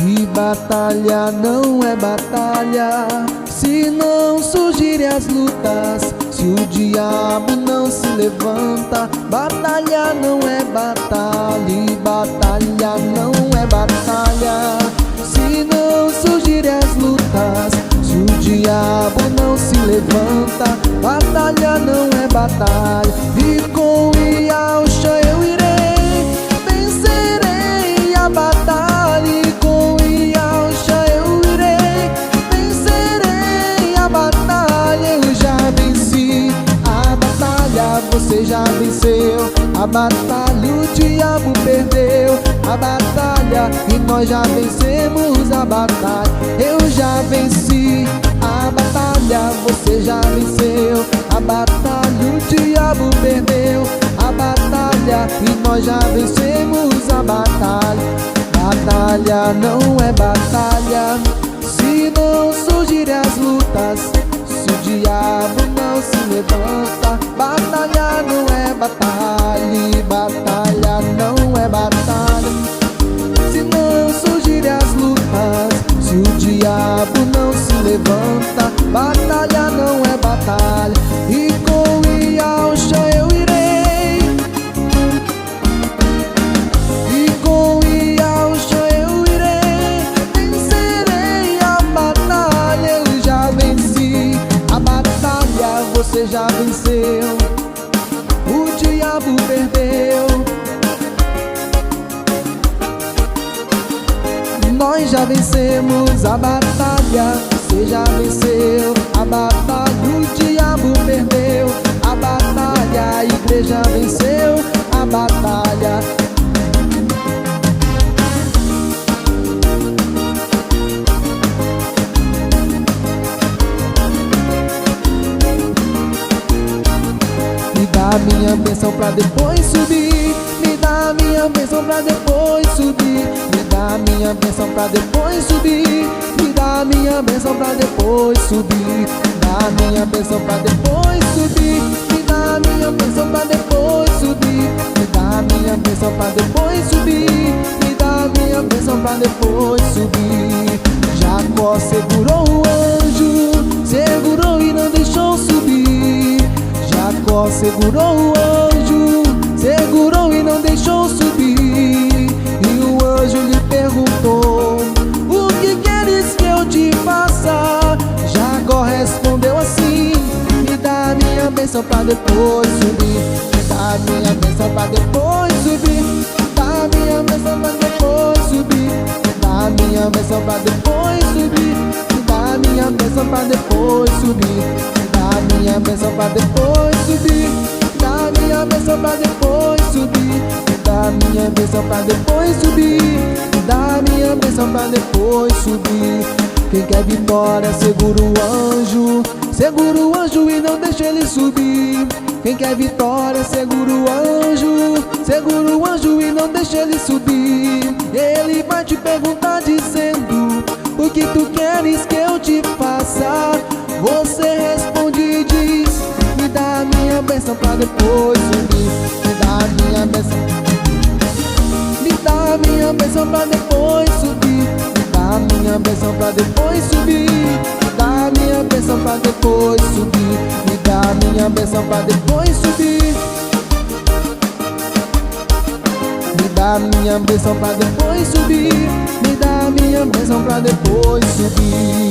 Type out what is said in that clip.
E batalha não é batalha se não surgirem as lutas, se o diabo não se levanta. Batalha não é batalha, e batalha não é batalha se não surgirem as lutas, se o diabo não se levanta. Batalha não é batalha, e com Yahshua eu irei, vencerei a batalha. E com Yahshua eu irei, vencerei a batalha. Eu já venci a batalha, você já venceu a batalha, o diabo perdeu a batalha e nós já vencemos a batalha. Eu já venci a batalha, você já venceu a batalha, o diabo perdeu a batalha e nós já vencemos a batalha. Batalha não é batalha se não surgirem as lutas, se o diabo não se levanta. Batalha não é batalha, e batalha não é batalha se não surgirem as lutas, se o diabo não se levanta. Batalha não é batalha, e com Yahshua eu irei, e com Yahshua eu irei, vencerei a batalha. Eu já venci a batalha, você já venceu, o diabo perdeu. Nós já vencemos a batalha, você já venceu a batalha, o diabo perdeu a batalha, a igreja venceu a batalha. Me dá minha bênção pra depois subir, me dá minha bênção pra depois subir, me dá minha bênção pra depois subir, me dá minha bênção pra depois subir, dá minha bênção pra depois subir, me dá minha bênção pra depois subir, me dá minha bênção pra depois subir, me dá minha bênção pra depois subir. Jacó segurou o anjo, segurou e não deixou subir. Jacó segurou o anjo, segurou e não deixou subir. E o anjo lhe perguntou: o que queres que eu te faça? Jacó respondeu assim: me dá minha bênção pra depois subir, me dá minha bênção pra depois subir, me dá minha bênção pra depois subir, me dá minha bênção pra depois subir, me dá minha bênção pra depois subir, me dá minha bênção pra depois subir, dá minha bênção pra depois subir, dá minha bênção pra depois subir, dá minha bênção pra depois subir. Quem quer vitória segura o anjo, segura o anjo e não deixa ele subir. Quem quer vitória segura o anjo, segura o anjo e não deixa ele subir. Ele vai te perguntar dizendo: o que tu queres que eu te faça? Você responde e diz: me dá minha bênção pra depois subir, me dá minha bênção, me dá minha bênção pra depois subir, me dá minha bênção pra depois subir, me dá minha bênção pra depois subir, me dá minha bênção pra depois subir, me dá minha bênção pra depois subir, me dá minha bênção pra depois subir.